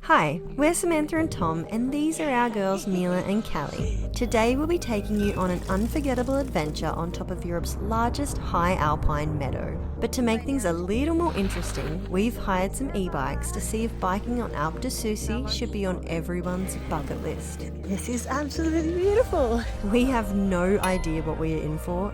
Hi, we're Samantha and Tom, and these are our girls Mila and Callie. Today we'll be taking you on an unforgettable adventure on top of Europe's largest high alpine meadow. But to make things a little more interesting, we've hired some e-bikes to see if biking on Alpe di Siusi should be on everyone's bucket list. This is absolutely beautiful. We have no idea what we are in for.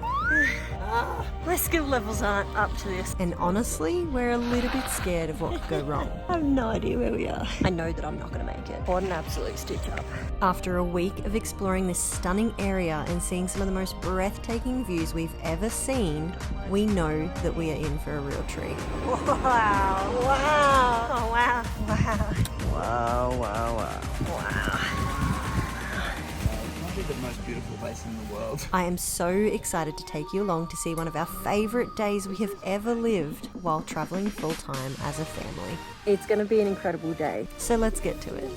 My skill levels aren't up to this. And honestly, we're a little bit scared of what could go wrong. I have no idea where we are. I know that I'm not going to make it. What an absolute stitch up. After a week of exploring this stunning area and seeing some of the most breathtaking views we've ever seen, we know that we are in for a real treat. Wow. Wow. Oh, wow. Wow. Wow, wow, wow. Wow. The most beautiful place in the world. I am so excited to take you along to see one of our favourite days we have ever lived while travelling full time as a family. It's going to be an incredible day, so let's get to it.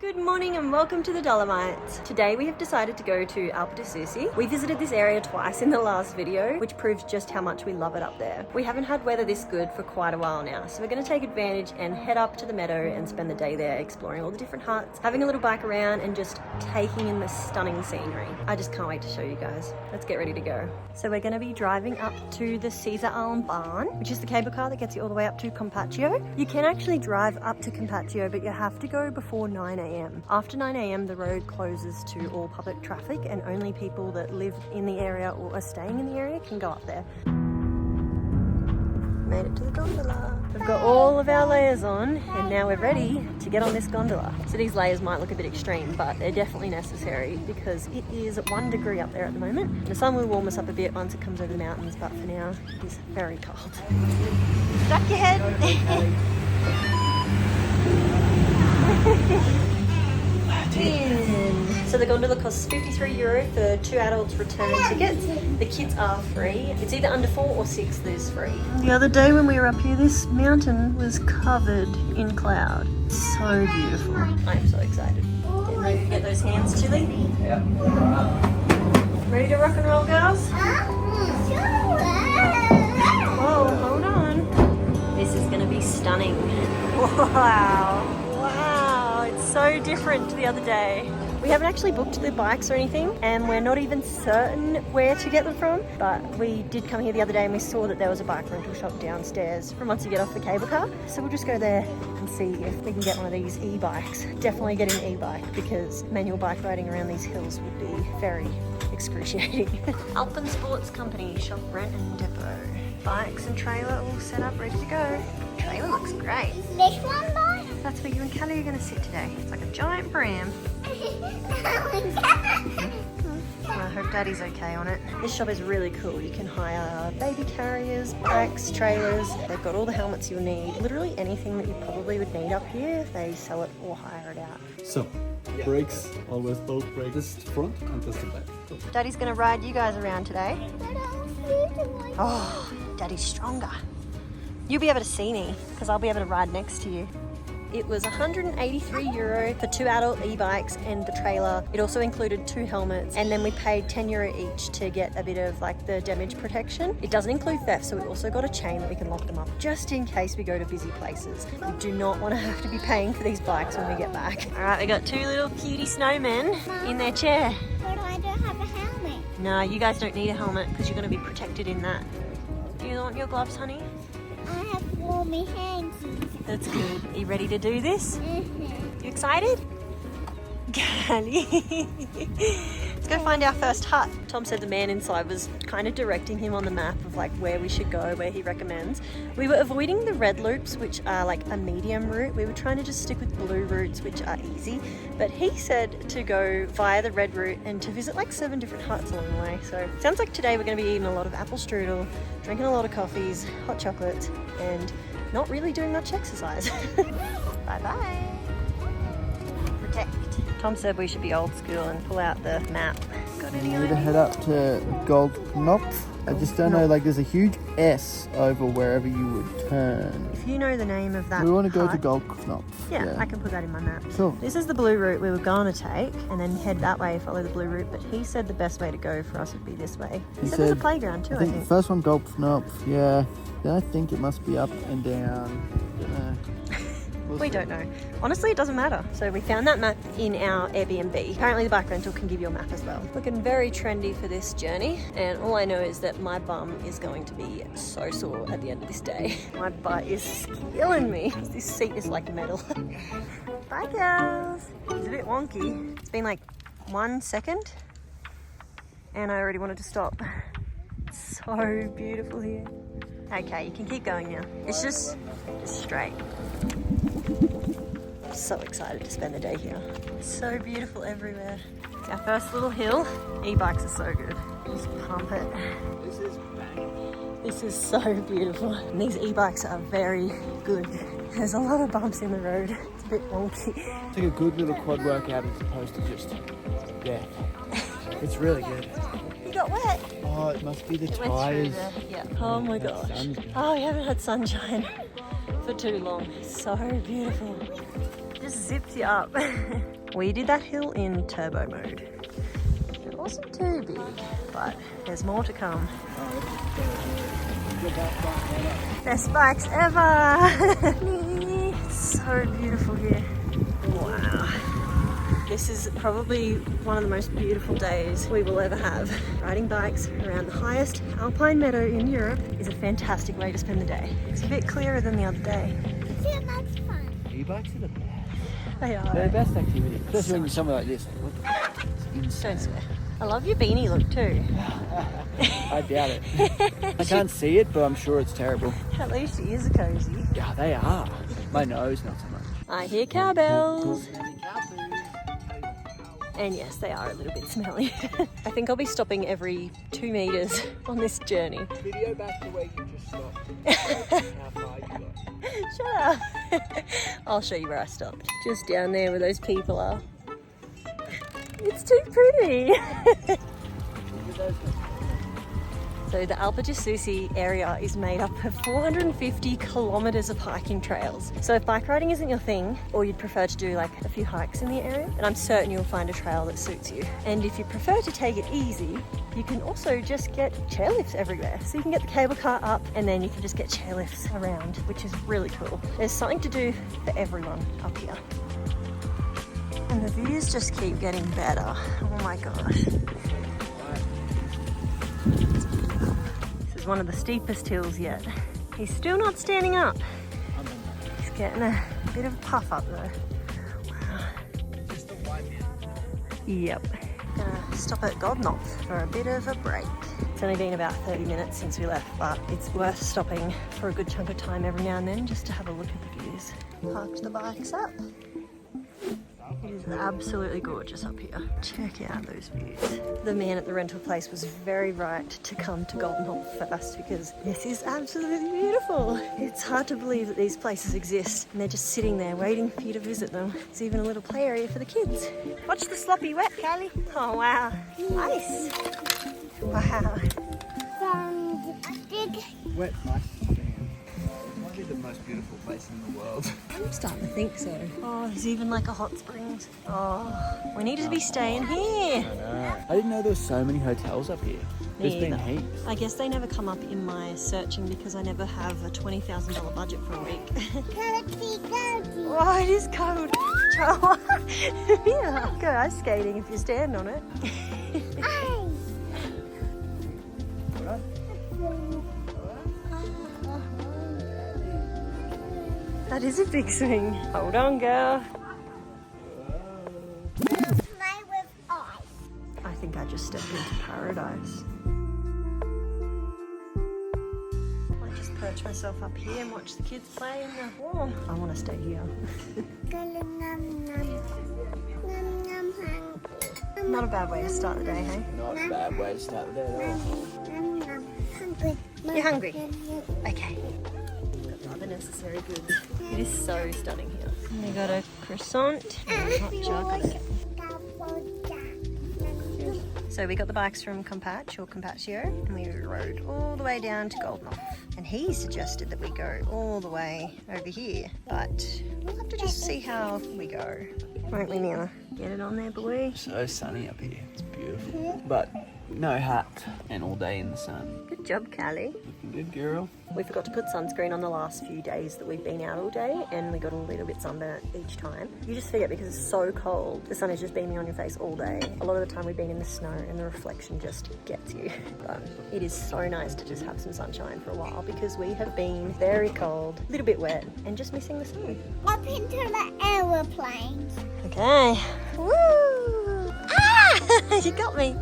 Good morning and welcome to the Dolomites. Today we have decided to go to Alpe di Siusi. We visited this area twice in the last video, which proves just how much we love it up there. We haven't had weather this good for quite a while now, so we're going to take advantage and head up to the meadow and spend the day there exploring all the different huts, having a little bike around and just taking in the stunning scenery. I just can't wait to show you guys. Let's get ready to go. So we're going to be driving up to the Seiser Alm barn, which is the cable car that gets you all the way up to Compaccio. You can actually drive up to Compaccio, but you have to go before 9 a.m. After 9 a.m. the road closes to all public traffic and only people that live in the area or are staying in the area can go up there. Made it to the gondola. We've got all of our layers on and now we're ready to get on this gondola. So these layers might look a bit extreme, but they're definitely necessary because it is 1 degree up there at the moment. The sun will warm us up a bit once it comes over the mountains, but for now it is very cold. Duck your head. So the gondola costs €53 for 2 adults return tickets. The kids are free. It's either under 4 or 6 that is free. The other day when we were up here, this mountain was covered in cloud. So beautiful. I'm so excited. Getting ready to get those hands chilly? Yeah. Ready to rock and roll, girls? Whoa, hold on. This is going to be stunning. Wow. It's so different to the other day. We haven't actually booked the bikes or anything, and we're not even certain where to get them from, but we did come here the other day and we saw that there was a bike rental shop downstairs from once you get off the cable car. So we'll just go there and see if we can get one of these e-bikes. Definitely get an e-bike because manual bike riding around these hills would be very excruciating. Alpine Sports Company, shop, rent and depot. Bikes and trailer all set up, ready to go. Trailer looks great. This one, boy? That's where you and Callie are going to sit today. It's like a giant pram. I hope Daddy's okay on it. This shop is really cool. You can hire baby carriers, bikes, trailers. They've got all the helmets you'll need. Literally anything that you probably would need up here, they sell it or hire it out. So, brakes, always both brakes, just front and just the back. Go. Daddy's going to ride you guys around today. Oh, Daddy's stronger. You'll be able to see me because I'll be able to ride next to you. It was €183 for 2 adult e-bikes and the trailer. It also included 2 helmets, and then we paid €10 each to get a bit of like the damage protection. It doesn't include theft, so we also got a chain that we can lock them up just in case we go to busy places. We do not want to have to be paying for these bikes when we get back. All right, we got 2 little cutie snowmen in their chair. But I don't have a helmet. No, you guys don't need a helmet because you're going to be protected in that. Do you want your gloves, honey? I have warmy hands. That's good. Are you ready to do this? You excited? Callie. Let's go find our first hut. Tom said the man inside was kind of directing him on the map of like where we should go, where he recommends. We were avoiding the red loops, which are like a medium route. We were trying to just stick with blue routes, which are easy. But he said to go via the red route and to visit like 7 different huts along the way. So it sounds like today we're going to be eating a lot of apple strudel, drinking a lot of coffees, hot chocolate, and not really doing much exercise. Bye-bye. Protect. Tom said we should be old school and pull out the map. Got any We need to idea? head up to Goldknopf. I just don't know, like there's a huge S over wherever you would turn. If you know the name of that We want to go to hut, Goldknopf. yeah, I can put that in my map. Cool. This is the blue route we were going to take and then head that way, follow the blue route, but he said the best way to go for us would be this way. He said there's a playground too, I think the first one Goldknopf, yeah. Then I think it must be up and down. Don't know. We don't know. Honestly, it doesn't matter. So we found that map in our Airbnb. Apparently the bike rental can give you a map as well. Looking very trendy for this journey. And all I know is that my bum is going to be so sore at the end of this day. My butt is killing me. This seat is like metal. Bye girls. It's a bit wonky. It's been like 1 second and I already wanted to stop. It's so beautiful here. Okay, you can keep going now. It's just straight. I'm so excited to spend the day here. It's so beautiful everywhere. It's our first little hill. E-bikes are so good. Just pump it. This is so beautiful. And these e-bikes are very good. There's a lot of bumps in the road. It's a bit wonky. It's like a good little quad workout as opposed to just death. It's really good. You got wet. Oh, it must be the It went through tyres. the, yeah. Oh my gosh. Oh, we haven't had sunshine for too long. It's so beautiful. Just zips you up. We did that hill in turbo mode. It wasn't too big, but there's more to come. Best bikes ever! It's so beautiful here. Wow. This is probably one of the most beautiful days we will ever have. Riding bikes around the highest alpine meadow in Europe is a fantastic way to spend the day. It's a bit clearer than the other day. So much fun. E-bikes are the best. They are. They're the best activity. Especially when you're somewhere like this. What the f***? It's insane. Don't swear. I love your beanie look too. I doubt it. I can't see it, but I'm sure it's terrible. At least your ears are cozy. Yeah, they are. My nose, not so much. I hear cowbells. And yes, they are a little bit smelly. I think I'll be stopping every 2 meters on this journey. Video back to where you just stopped. How far you got. Shut up. I'll show you where I stopped. Just down there where those people are. It's too pretty. So the Alpe di Siusi area is made up of 450 kilometers of hiking trails. So if bike riding isn't your thing, or you'd prefer to do like a few hikes in the area, then I'm certain you'll find a trail that suits you. And if you prefer to take it easy, you can also just get chairlifts everywhere. So you can get the cable car up and then you can just get chairlifts around, which is really cool. There's something to do for everyone up here. And the views just keep getting better. Oh my gosh. This is one of the steepest hills yet. He's still not standing up. He's getting a bit of a puff up though. Wow. Yep. Gonna stop at Goldknopf for a bit of a break. It's only been about 30 minutes since we left, but it's worth stopping for a good chunk of time every now and then just to have a look at the views. Parked the bikes up. It is absolutely gorgeous up here. Check out those views. The man at the rental place was very right to come to Goldknopf first because this is absolutely beautiful. It's hard to believe that these places exist and they're just sitting there waiting for you to visit them. There's even a little play area for the kids. Watch the sloppy wet, Callie. Oh wow, nice. Wow. Wet, nice. Might be the most beautiful place in the world. I'm starting to think so. Oh, there's even like a hot springs. Oh, we need to be staying here. I didn't know there were so many hotels up here. There's been either. heaps. I guess they never come up in my searching because I never have a $20,000 budget for a week. Oh, it is cold. Yeah, go ice skating if you stand on it. That is a big swing. Hold on, girl. Play with ice. I think I just stepped into paradise. I just perch myself up here and watch the kids play in the warm. I want to stay here. Not a bad way to start the day, hey? Not a bad way to start the day at all. You're hungry? Okay. Got the other necessary goods. It is so stunning here. We got a croissant and a hot chocolate. So we got the bikes from Compatsch or Compaccio and we rode all the way down to Goldknopf. And he suggested that we go all the way over here, but we'll have to just see how we go. Won't we, Nina? Get it on there, boy. So sunny up here. It's beautiful. But no hat and all day in the sun. Good job, Callie. Looking good, girl. We forgot to put sunscreen on the last few days that we've been out all day, and we got a little bit sunburnt each time. You just forget because it's so cold. The sun is just beaming on your face all day. A lot of the time we've been in the snow and the reflection just gets you. But it is so nice to just have some sunshine for a while because we have been very cold, a little bit wet, and just missing the sun. Up into the aeroplanes. Okay. Woo! Ah! You got me.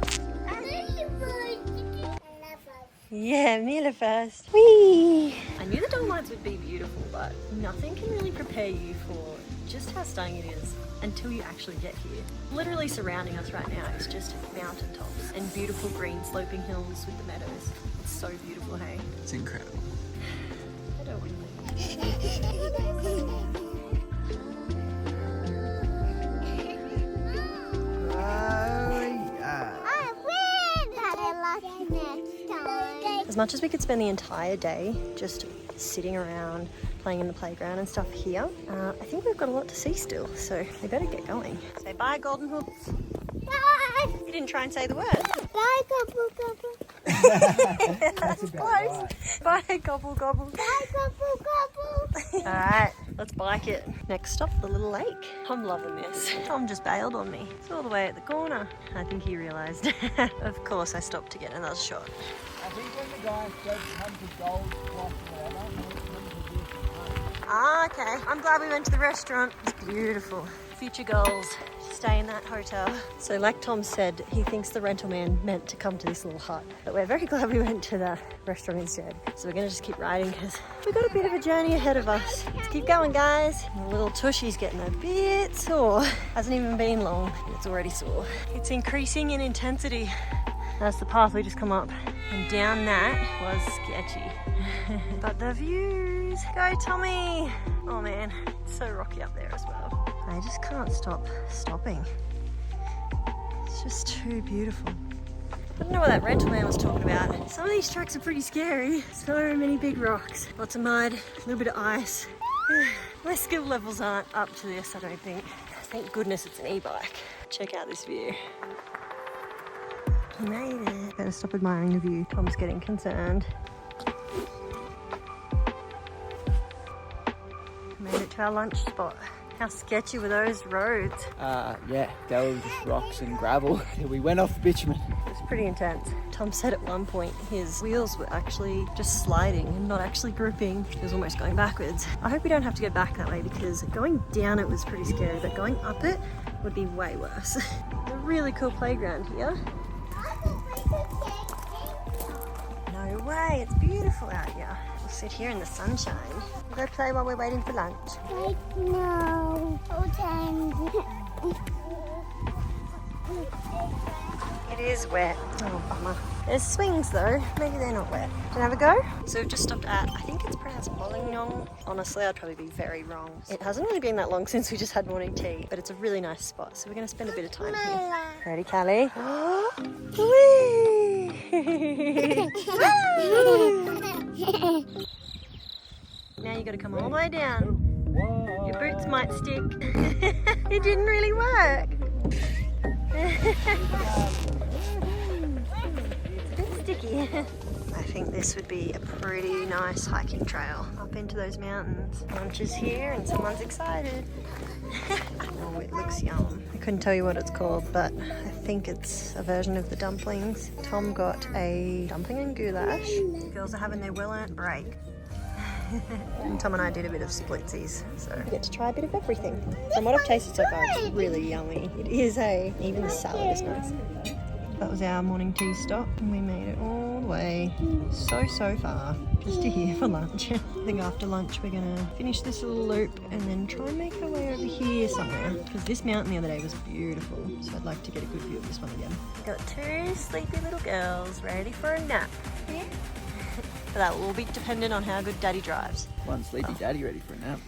Yeah, Mila first. Whee! I knew the Dolomites would be beautiful, but nothing can really prepare you for just how stunning it is until you actually get here. Literally surrounding us right now is just mountain tops and beautiful green sloping hills with the meadows. It's so beautiful, hey? It's incredible. I don't want As much as we could spend the entire day just sitting around, playing in the playground and stuff here, I think we've got a lot to see still, so we better get going. Say bye, Golden Hoops. Bye. You didn't try and say the word. Bye, gobble, gobble. That's close. Bye, gobble, gobble. Bye, gobble, gobble. All right, let's bike it. Next stop, the little lake. I'm loving this. Tom just bailed on me. It's all the way at the corner. I think he realised. Of course, I stopped to get another shot. I think when the guy said come to Goldknopf Hotel and Rauchhütte. Ah, okay. I'm glad we went to the restaurant. It's beautiful. Future goals, stay in that hotel. So like Tom said, he thinks the rental man meant to come to this little hut. But we're very glad we went to the restaurant instead. So we're gonna just keep riding because we've got a bit of a journey ahead of us. Let's keep going, guys. The little tushy's getting a bit sore. Hasn't even been long, and it's already sore. It's increasing in intensity. That's the path we just come up. And down that was sketchy. But the views, go Tommy! Oh man, it's so rocky up there as well. I just can't stop stopping. It's just too beautiful. I don't know what that rental man was talking about. Some of these tracks are pretty scary. So many big rocks, lots of mud, a little bit of ice. My skill levels aren't up to this, I don't think. Thank goodness it's an e-bike. Check out this view. We made it. Better stop admiring the view. Tom's getting concerned. Made it to our lunch spot. How sketchy were those roads? Yeah, they were just rocks and gravel. We went off the bitumen. It was pretty intense. Tom said at one point his wheels were actually just sliding and not actually gripping. It was almost going backwards. I hope we don't have to go back that way because going down it was pretty scary, but going up it would be way worse. A really cool playground here. No way, it's beautiful out here. We'll sit here in the sunshine. We'll go play while we're waiting for lunch. Wait, no. It is wet. Oh, bummer. There's swings though. Maybe they're not wet. Do you have a go? So we've just stopped at, I think it's pronounced Bolignon. Honestly, I'd probably be very wrong. It hasn't really been that long since we just had morning tea, but it's a really nice spot. So we're going to spend a bit of time here. Ready, Callie? Whee! Now you got to come all the way down. Your boots might stick. It didn't really work. It's a bit sticky. I think this would be a pretty nice hiking trail up into those mountains. Lunch is here and someone's excited. Oh, it looks yum. I couldn't tell you what it's called, but I think it's a version of the dumplings. Tom got a dumpling and goulash. The girls are having their well-earned break. And Tom and I did a bit of splitsies, so we get to try a bit of everything. From what I've tasted so far, it's really yummy. It is even the salad is nice. That was our morning tea stop, and we made it all the way so far just to here for lunch. I think after lunch we're gonna finish this little loop and then try and make our way over here somewhere, because this mountain the other day was beautiful, so I'd like to get a good view of this one again. Got two sleepy little girls ready for a nap. Yeah. But that will be dependent on how good Daddy drives. One sleepy daddy ready for a nap.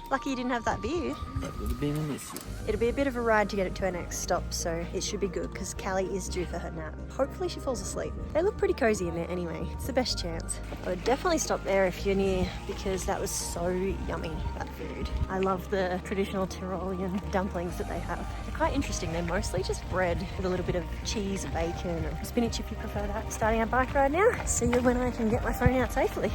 Lucky you didn't have that beard. That would have been an issue. It'll be a bit of a ride to get it to our next stop, so it should be good because Callie is due for her nap. Hopefully she falls asleep. They look pretty cozy in there anyway. It's the best chance. I would definitely stop there if you're near because that was so yummy, that food. I love the traditional Tyrolean dumplings that they have. They're quite interesting. They're mostly just bread with a little bit of cheese, bacon, or spinach if you prefer that. Starting our bike ride now. See you when I can get my phone out safely.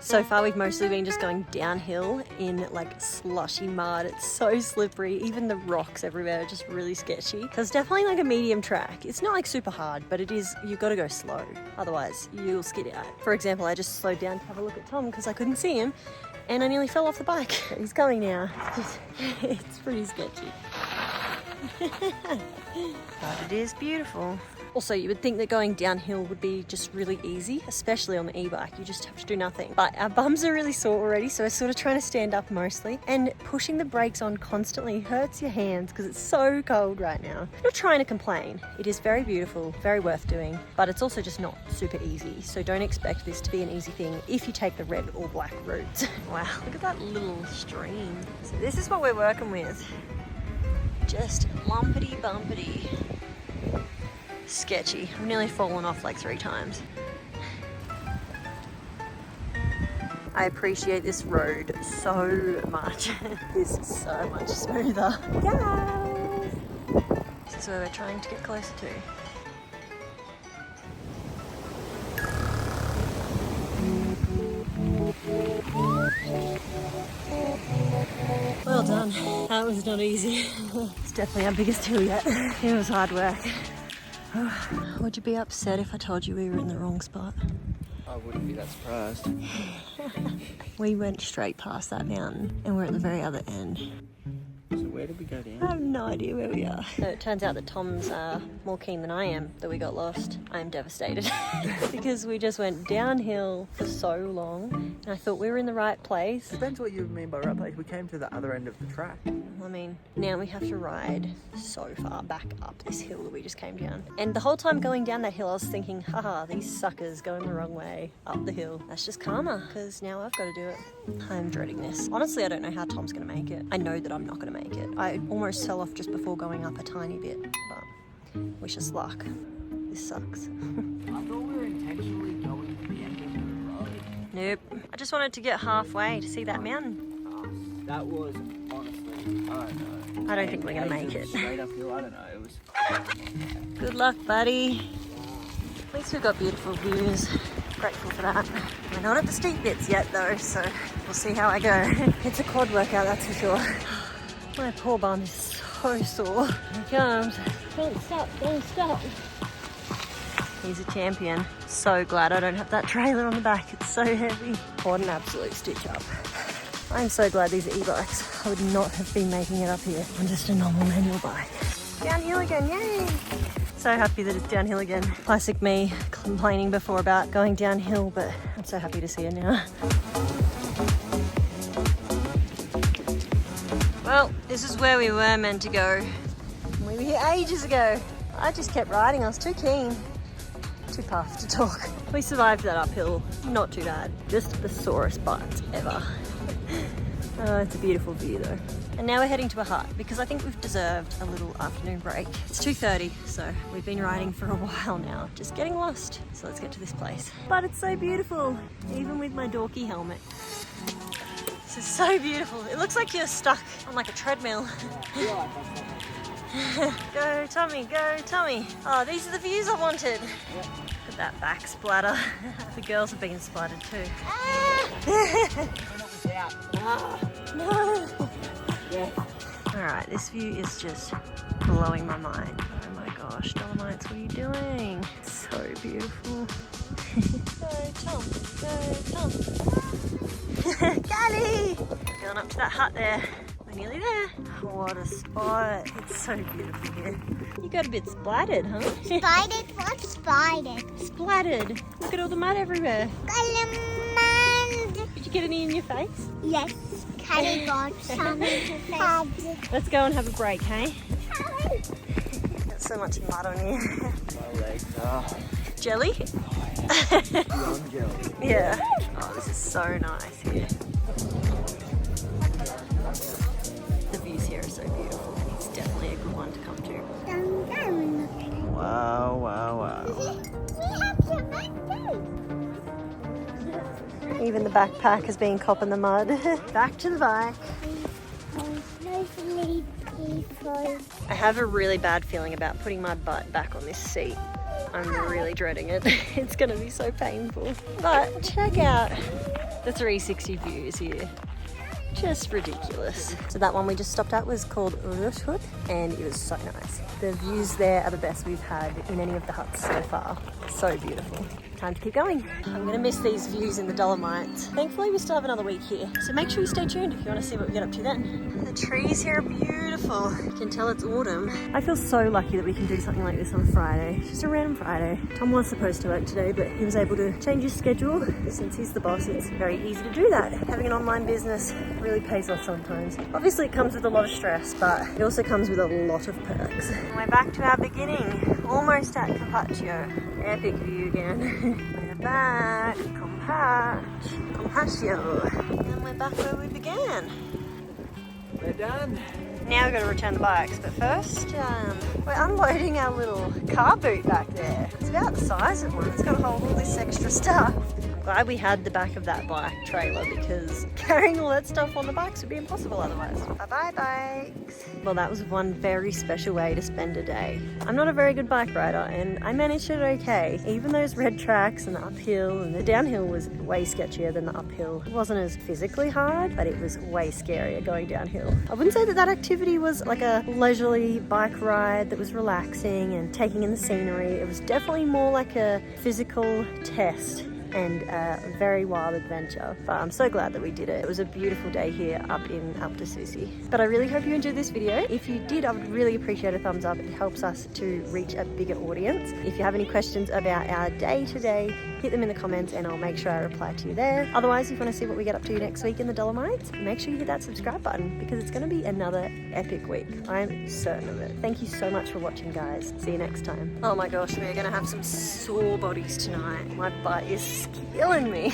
So far we've mostly been just going downhill in like slushy mud. It's so slippery. Even the rocks everywhere are just really sketchy. So it's definitely like a medium track. It's not like super hard, but it is, you've got to go slow. Otherwise you'll skid out. For example, I just slowed down to have a look at Tom because I couldn't see him and I nearly fell off the bike. He's coming now. It's pretty sketchy. But it is beautiful. Also, you would think that going downhill would be just really easy, especially on the e-bike. You just have to do nothing. But our bums are really sore already, so we're sort of trying to stand up mostly. And pushing the brakes on constantly hurts your hands because it's so cold right now. I'm not trying to complain. It is very beautiful, very worth doing, but it's also just not super easy. So don't expect this to be an easy thing if you take the red or black route. Wow, look at that little stream. So this is what we're working with. Just lumpity bumpity. Sketchy. I've nearly fallen off like 3 times. I appreciate this road so much. This is so much smoother. Guys! This is where we're trying to get closer to. Well done. That was not easy. It's definitely our biggest hill yet. It was hard work. Would you be upset if I told you we were in the wrong spot? I wouldn't be that surprised. We went straight past that mountain and we're at the very other end. So where did we go down? I have no idea where we are. So it turns out that Tom's more keen than I am that we got lost. I am devastated because we just went downhill for so long and I thought we were in the right place. Depends what you mean by right place. We came to the other end of the track. I mean, now we have to ride so far back up this hill that we just came down. And the whole time going down that hill, I was thinking, haha, these suckers going the wrong way up the hill. That's just karma, because now I've got to do it. I'm dreading this. Honestly, I don't know how Tom's going to make it. I know that I'm not going to make it. I almost fell off just before going up a tiny bit, but wish us luck. This sucks. I thought we were intentionally going to the end of the road. Nope. I just wanted to get halfway to see that mountain. That was honestly, I don't know. I don't think we're going to make it. Straight uphill, I don't know. It was. Good luck, buddy. At least we've got beautiful views. Grateful for that. We're not at the steep bits yet though, so we'll see how I go. It's a quad workout, that's for sure. My poor bum is so sore. Here he comes. Don't stop, don't stop. He's a champion. So glad I don't have that trailer on the back. It's so heavy. What an absolute stitch up. I'm so glad these are e-bikes. I would not have been making it up here on just a normal manual bike. Downhill again, yay! So happy that it's downhill again. Classic me complaining before about going downhill, but I'm so happy to see it now. Well, this is where we were meant to go. We were here ages ago. I just kept riding, I was too keen. Too puffed to talk. We survived that uphill, not too bad. Just the sorest butts ever. Oh, it's a beautiful view though. And now we're heading to a hut because I think we've deserved a little afternoon break. It's 2:30, so we've been riding for a while now, just getting lost. So let's get to this place. But it's so beautiful, even with my dorky helmet. This is so beautiful. It looks like you're stuck on like a treadmill. Go Tommy, go Tommy. Oh, these are the views I wanted. Look at that back splatter. The girls have been splattered too. No. Yeah. Alright, this view is just blowing my mind. Oh my gosh, Dolomites, what are you doing? So beautiful. Go Tom, go Tom. Callie! Going up to that hut there. We're nearly there. What a spot. It's so beautiful here. You got a bit splattered, huh? Spided? What's spided? Splattered. Look at all the mud everywhere. Did you get any in your face? Yes. Callie got some in her face. Let's go and have a break, hey? Got so much mud on here. My legs are Jelly? beyond jelly. Yeah. Oh, this is so nice here. backpack has been copping the mud. Back to the bike. I have a really bad feeling about putting my butt back on this seat. I'm really dreading it. It's gonna be so painful. But check out the 360 views here. Just ridiculous. So that one we just stopped at was called Rauchhütte, and it was so nice. The views there are the best we've had in any of the huts so far. So beautiful. Time to keep going. I'm gonna miss these views in the Dolomites. Thankfully we still have another week here, so make sure you stay tuned if you want to see what we get up to then. The trees here are beautiful. You can tell it's autumn. I feel so lucky that we can do something like this on Friday. Just a random Friday. Tom was supposed to work today, but he was able to change his schedule. Since he's the boss, it's very easy to do that. Having an online business really pays off sometimes. Obviously it comes with a lot of stress, but it also comes with a lot of perks. And we're back to our beginning, almost at Compaccio. Epic view again. We're back, Compaccio. And we're back where we began. We're done. Now we've got to return the bikes, but first we're unloading our little car boot back there. It's about the size of one. It's got to hold all this extra stuff. I'm glad we had the back of that bike trailer because carrying all that stuff on the bikes would be impossible otherwise. Bye-bye bikes. Well, that was one very special way to spend a day. I'm not a very good bike rider and I managed it okay. Even those red tracks and the uphill and the downhill was way sketchier than the uphill. It wasn't as physically hard, but it was way scarier going downhill. I wouldn't say that that activity was like a leisurely bike ride that was relaxing and taking in the scenery. It was definitely more like a physical test and a very wild adventure, but I'm so glad that we did it. It was a beautiful day here up in Alpe di Siusi. But I really hope you enjoyed this video. If you did, I would really appreciate a thumbs up. It helps us to reach a bigger audience. If you have any questions about our day today, hit them in the comments and I'll make sure I reply to you there. Otherwise, if you want to see what we get up to next week in the Dolomites, make sure you hit that subscribe button because it's going to be another epic week. I'm certain of it. Thank you so much for watching, guys. See you next time. Oh my gosh, we're going to have some sore bodies tonight. My butt is killing me.